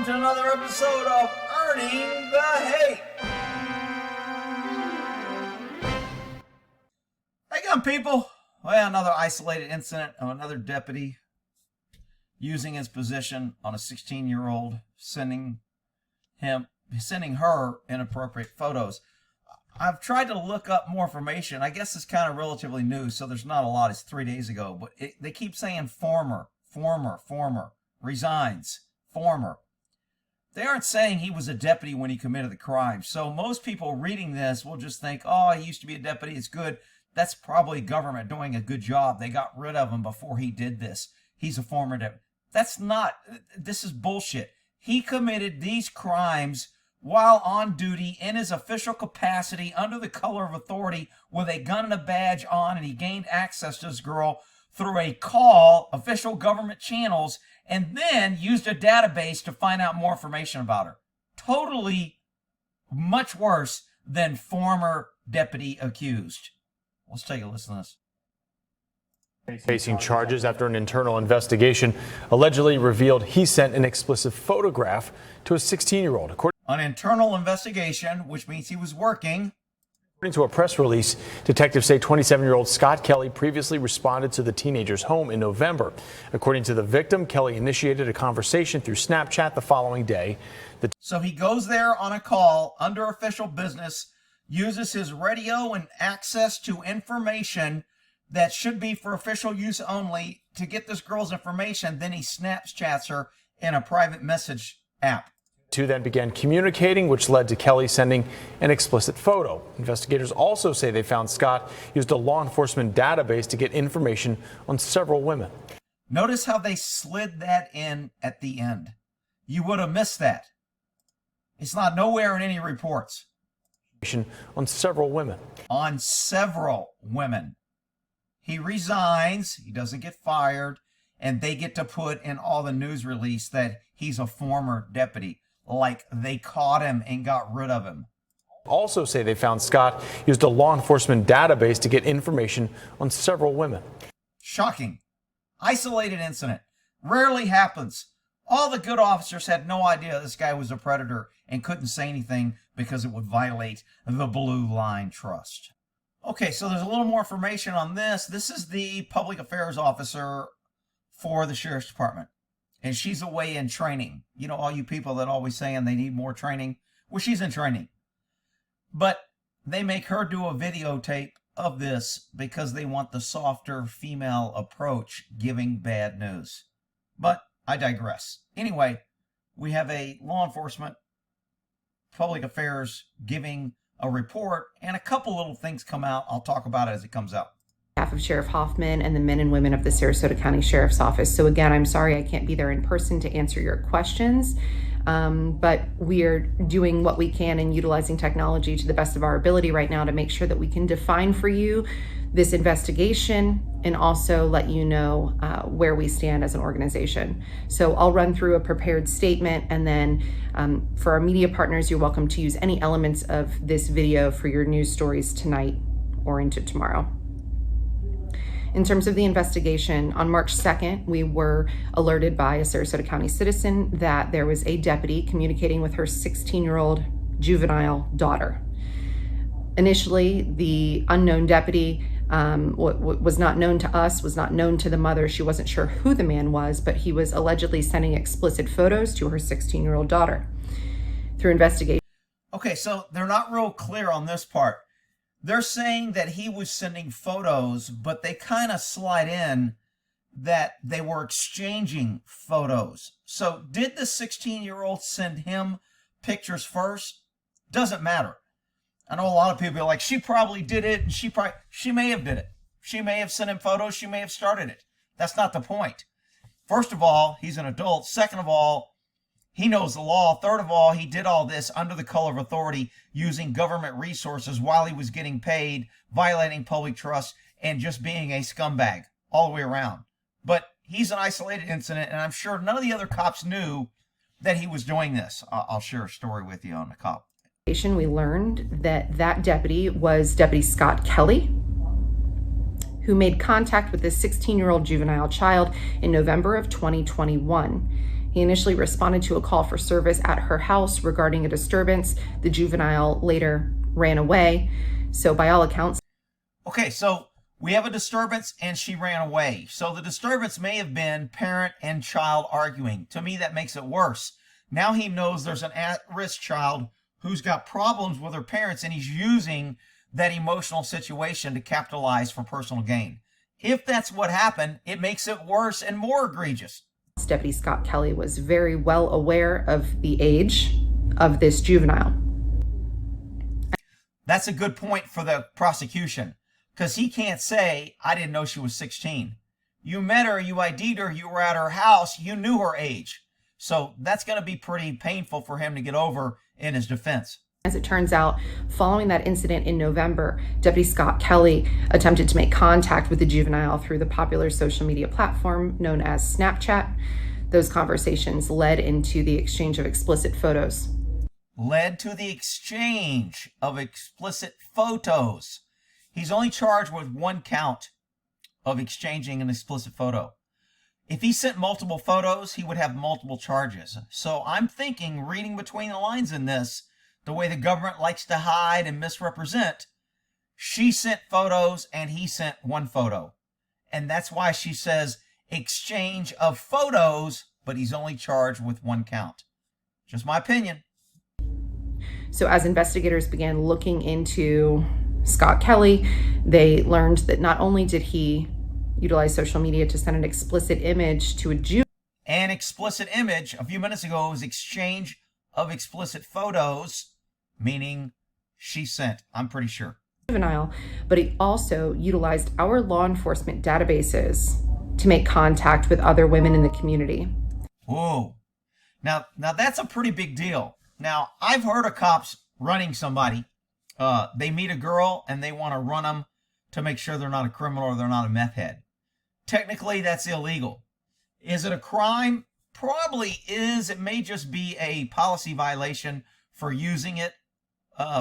welcome to another episode of Earning the Hate. How you going, people? Well, another isolated incident of another deputy using his position on a 16-year-old, sending her inappropriate photos. I've tried to look up more information. I guess it's kind of relatively new, so there's not a lot. It's 3 days ago, but they keep saying former, resigns, former. They aren't saying he was a deputy when he committed the crime. So most people reading this will just think, oh, he used to be a deputy, it's good. That's probably government doing a good job. They got rid of him before he did this. He's a former deputy. That's not, this is bullshit. He committed these crimes while on duty in his official capacity under the color of authority with a gun and a badge on, and he gained access to this girl through a call, official government channels, and then used a database to find out more information about her. Totally much worse than former deputy accused. Let's take a listen to this. Facing charges after an internal investigation allegedly revealed he sent an explicit photograph to a 16-year-old. An internal investigation, which means he was working. According to a press release, detectives say 27-year-old Scott Kelly previously responded to the teenager's home in November. According to the victim, Kelly initiated a conversation through Snapchat the following day. So he goes there on a call under official business, uses his radio and access to information that should be for official use only to get this girl's information. Then he Snapchats her in a private message app. Two then began communicating, which led to Kelly sending an explicit photo. Investigators also say they found Scott used a law enforcement database to get information on several women. Notice how they slid that in at the end. You would have missed that. It's not nowhere in any reports. On several women. On several women. He resigns, he doesn't get fired, and they get to put in all the news release that he's a former deputy. Like they caught him and got rid of him. Also say they found Scott used a law enforcement database to get information on several women. Shocking. Isolated incident. Rarely happens. All the good officers had no idea this guy was a predator and couldn't say anything because it would violate the blue line trust. Okay, so there's a little more information on this. This is the public affairs officer for the sheriff's department. And she's away in training. You know, all you people that always saying they need more training. Well, she's in training. But they make her do a videotape of this because they want the softer female approach giving bad news. But I digress. Anyway, we have a law enforcement, public affairs giving a report, and a couple little things come out. I'll talk about it as it comes out. Behalf of Sheriff Hoffman and the men and women of the Sarasota County Sheriff's Office. So again, I'm sorry I can't be there in person to answer your questions, but we are doing what we can and utilizing technology to the best of our ability right now to make sure that we can define for you this investigation and also let you know where we stand as an organization. So I'll run through a prepared statement, and then for our media partners, you're welcome to use any elements of this video for your news stories tonight or into tomorrow. In terms of the investigation, on March 2nd, we were alerted by a Sarasota County citizen that there was a deputy communicating with her 16-year-old juvenile daughter. Initially, the unknown deputy was not known to us, was not known to the mother. She wasn't sure who the man was, but he was allegedly sending explicit photos to her 16-year-old daughter. Through investigation. Okay, so they're not real clear on this part. They're saying that he was sending photos, but they kind of slide in that they were exchanging photos. So did the 16-year-old send him pictures first? Doesn't matter. I know a lot of people are like, she probably did it, and she may have did it. She may have sent him photos. She may have started it. That's not the point. First of all, he's an adult. Second of all, he knows the law. Third of all, he did all this under the color of authority, using government resources while he was getting paid, violating public trust, and just being a scumbag all the way around. But he's an isolated incident, and I'm sure none of the other cops knew that he was doing this. I'll share a story with you on the cop. We learned that deputy was Deputy Scott Kelly, who made contact with this 16-year-old juvenile child in November of 2021. He initially responded to a call for service at her house regarding a disturbance. The juvenile later ran away. So by all accounts. Okay, so we have a disturbance and she ran away. So the disturbance may have been parent and child arguing. To me, that makes it worse. Now he knows there's an at-risk child who's got problems with her parents, and he's using that emotional situation to capitalize for personal gain. If that's what happened, it makes it worse and more egregious. Deputy Scott Kelly was very well aware of the age of this juvenile. That's a good point for the prosecution, because he can't say, I didn't know she was 16. You met her, you ID'd her, you were at her house, you knew her age. So that's going to be pretty painful for him to get over in his defense. As it turns out, following that incident in November, Deputy Scott Kelly attempted to make contact with the juvenile through the popular social media platform known as Snapchat. Those conversations led into the exchange of explicit photos. Led to the exchange of explicit photos. He's only charged with one count of exchanging an explicit photo. If he sent multiple photos, he would have multiple charges. So I'm thinking, reading between the lines in this, the way the government likes to hide and misrepresent, she sent photos and he sent one photo. And that's why she says exchange of photos, but he's only charged with one count. Just my opinion. So as investigators began looking into Scott Kelly, they learned that not only did he utilize social media to send an explicit image to a juvenile. An explicit image, a few minutes ago, was exchange of explicit photos, meaning she sent, I'm pretty sure. Juvenile, but he also utilized our law enforcement databases to make contact with other women in the community. Whoa. Now that's a pretty big deal. Now, I've heard of cops running somebody. They meet a girl and they want to run them to make sure they're not a criminal or they're not a meth head. Technically, that's illegal. Is it a crime? Probably is. It may just be a policy violation for using it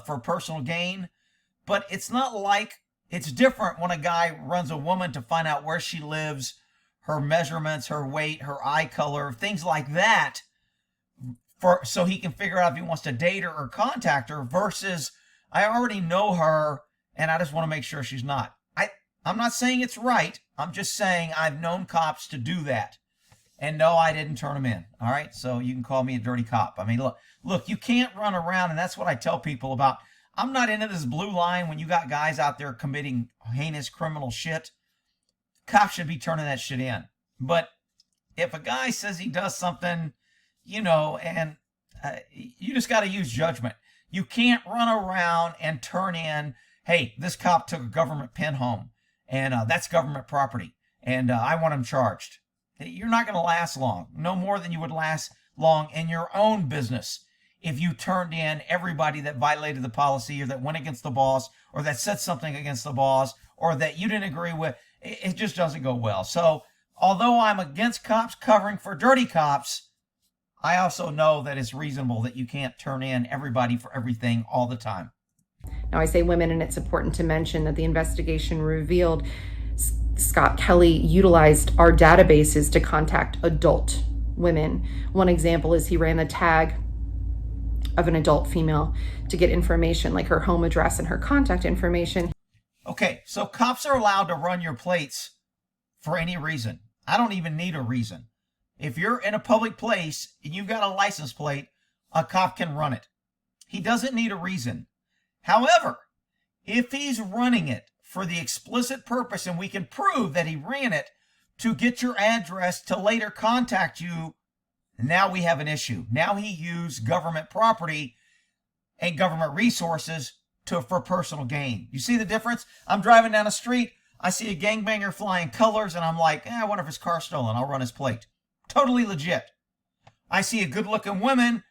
for personal gain. But it's not like, it's different when a guy runs a woman to find out where she lives, her measurements, her weight, her eye color, things like that, so he can figure out if he wants to date her or contact her, versus I already know her and I just want to make sure she's not. I'm not saying it's right. I'm just saying I've known cops to do that. And no, I didn't turn them in. All right. So you can call me a dirty cop. I mean, look, you can't run around. And that's what I tell people about. I'm not into this blue line when you got guys out there committing heinous criminal shit. Cops should be turning that shit in. But if a guy says he does something, you know, and you just got to use judgment. You can't run around and turn in, hey, this cop took a government pen home, and that's government property, and I want him charged. You're not going to last long, no more than you would last long in your own business if you turned in everybody that violated the policy or that went against the boss or that said something against the boss or that you didn't agree with. It just doesn't go well. So although I'm against cops covering for dirty cops, I also know that it's reasonable that you can't turn in everybody for everything all the time. Now, I say women, and it's important to mention that the investigation revealed Scott Kelly utilized our databases to contact adult women. One example is he ran the tag of an adult female to get information like her home address and her contact information. Okay, so cops are allowed to run your plates for any reason. I don't even need a reason. If you're in a public place and you've got a license plate, a cop can run it. He doesn't need a reason. However, if he's running it for the explicit purpose and we can prove that he ran it to get your address to later contact you, now we have an issue. Now he used government property and government resources for personal gain. You see the difference? I'm driving down the street, I see a gangbanger flying colors, and I'm like, I wonder if his car's stolen. I'll run his plate. Totally legit. I see a good-looking woman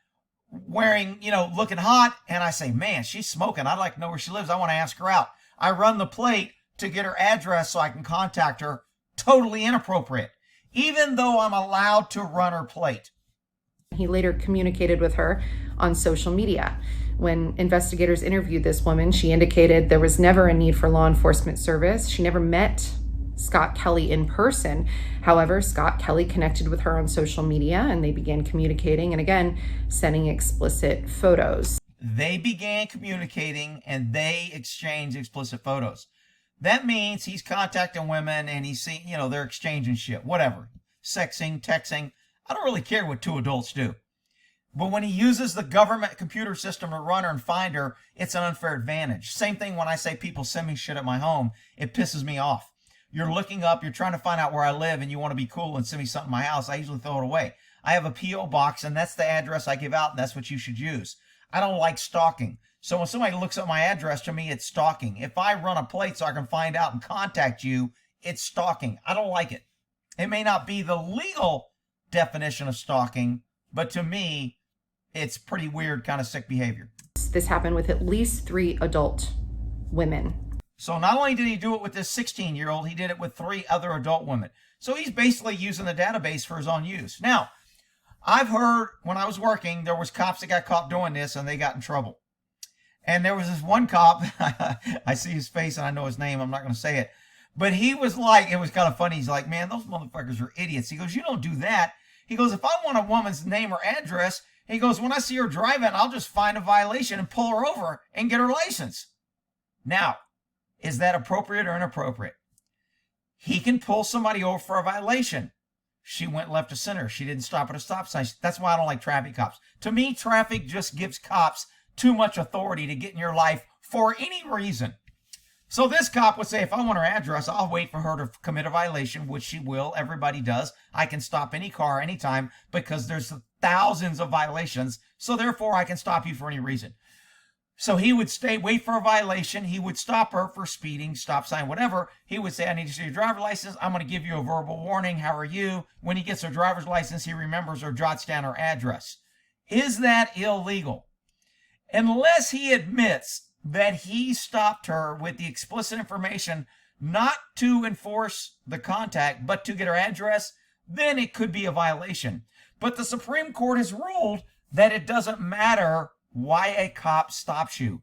wearing, looking hot, and I say, man, she's smoking. I'd like to know where she lives. I want to ask her out. I run the plate to get her address so I can contact her. Totally inappropriate, even though I'm allowed to run her plate. He later communicated with her on social media. When investigators interviewed this woman, she indicated there was never a need for law enforcement service. She never met Scott Kelly in person. However, Scott Kelly connected with her on social media and they began communicating and again, sending explicit photos. They began communicating and they exchanged explicit photos. That means he's contacting women and he's seeing, they're exchanging shit, whatever. Sexing, texting. I don't really care what two adults do. But when he uses the government computer system to run her and find her, it's an unfair advantage. Same thing when I say people send me shit at my home. It pisses me off. You're looking up, you're trying to find out where I live, and you want to be cool and send me something to my house. I usually throw it away. I have a P.O. box, and that's the address I give out, and that's what you should use. I don't like stalking. So when somebody looks up my address, to me, it's stalking. If I run a plate so I can find out and contact you, it's stalking. I don't like it. It may not be the legal definition of stalking, but to me, it's pretty weird, kind of sick behavior. This happened with at least 3 adult women. So not only did he do it with this 16-year-old, he did it with 3 other adult women. So he's basically using the database for his own use. Now, I've heard when I was working, there was cops that got caught doing this and they got in trouble. And there was this one cop, I see his face and I know his name, I'm not going to say it. But he was like, it was kind of funny. He's like, man, those motherfuckers are idiots. He goes, you don't do that. He goes, if I want a woman's name or address, he goes, when I see her driving, I'll just find a violation and pull her over and get her license. Now, is that appropriate or inappropriate? He can pull somebody over for a violation. She went left to center. She didn't stop at a stop sign. That's why I don't like traffic cops. To me, traffic just gives cops too much authority to get in your life for any reason. So this cop would say, if I want her address, I'll wait for her to commit a violation, which she will. Everybody does. I can stop any car anytime because there's thousands of violations. So therefore, I can stop you for any reason. So he would wait for a violation. He would stop her for speeding, stop sign, whatever. He would say, I need to see your driver's license. I'm going to give you a verbal warning. How are you? When he gets her driver's license, he remembers or jots down her address. Is that illegal? Unless he admits that he stopped her with the explicit information not to enforce the contact, but to get her address, then it could be a violation. But the Supreme Court has ruled that it doesn't matter why a cop stops you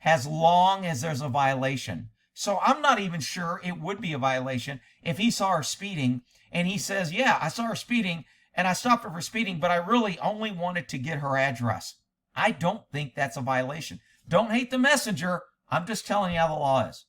as long as there's a violation. So I'm not even sure it would be a violation if he saw her speeding and he says, yeah, I saw her speeding and I stopped her for speeding, but I really only wanted to get her address. I don't think that's a violation. Don't hate the messenger. I'm just telling you how the law is.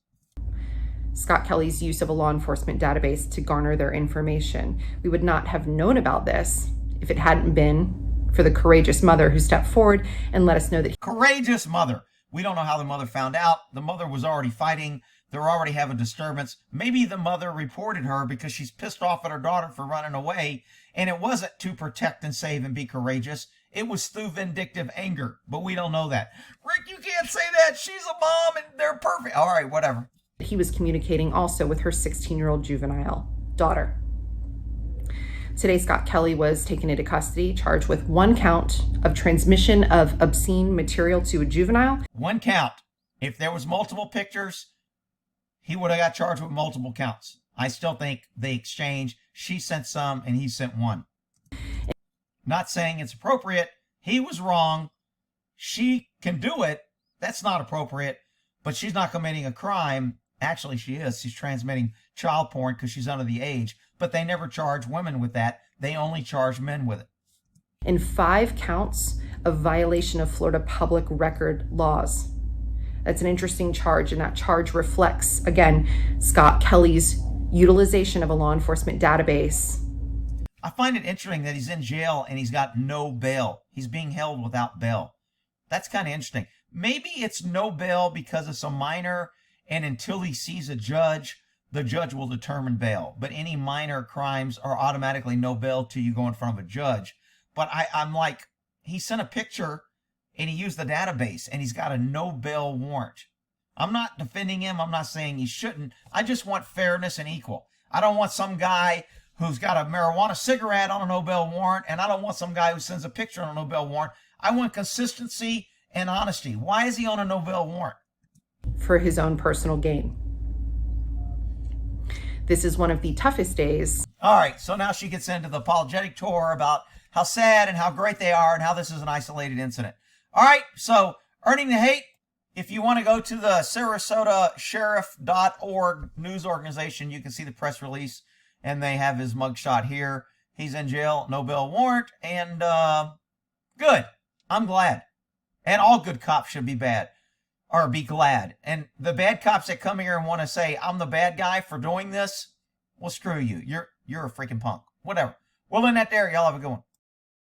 Scott Kelly's use of a law enforcement database to garner their information. We would not have known about this if it hadn't been for the courageous mother who stepped forward and let us know that. Courageous mother. We don't know how the mother found out. The mother was already fighting. They're already having disturbance. Maybe the mother reported her because she's pissed off at her daughter for running away. And it wasn't to protect and save and be courageous. It was through vindictive anger. But we don't know that. Rick, you can't say that. She's a mom and they're perfect. All right, whatever. He was communicating also with her 16-year-old juvenile daughter. Today, Scott Kelly was taken into custody, charged with 1 count of transmission of obscene material to a juvenile. 1 count. If there was multiple pictures, he would have got charged with multiple counts. I still think they exchanged. She sent some and he sent 1. Not saying it's appropriate. He was wrong. She can do it. That's not appropriate. But she's not committing a crime. Actually, she is. She's transmitting child porn because she's under the age. But they never charge women with that. They only charge men with it. And 5 counts of violation of Florida public record laws. That's an interesting charge, and that charge reflects, again, Scott Kelly's utilization of a law enforcement database. I find it interesting that he's in jail and he's got no bail. He's being held without bail. That's kind of interesting. Maybe it's no bail because it's a minor, and until he sees a judge, the judge will determine bail. But any minor crimes are automatically no bail till you go in front of a judge. But I'm like, he sent a picture and he used the database and he's got a no bail warrant. I'm not defending him. I'm not saying he shouldn't. I just want fairness and equal. I don't want some guy who's got a marijuana cigarette on a no bail warrant, and I don't want some guy who sends a picture on a no bail warrant. I want consistency and honesty. Why is he on a no bail warrant? For his own personal gain. This is one of the toughest days. All right, so now she gets into the apologetic tour about how sad and how great they are and how this is an isolated incident. All right, so earning the hate, If you want to go to the Sarasota Sheriff.org news organization, you can see the press release, and they have his mugshot here. He's in jail, no bail warrant, and good. I'm glad. And all good cops should be bad, or be glad. And the bad cops that come here and want to say, I'm the bad guy for doing this, well, screw you. You're a freaking punk. Whatever. We'll end that there. Y'all have a good one.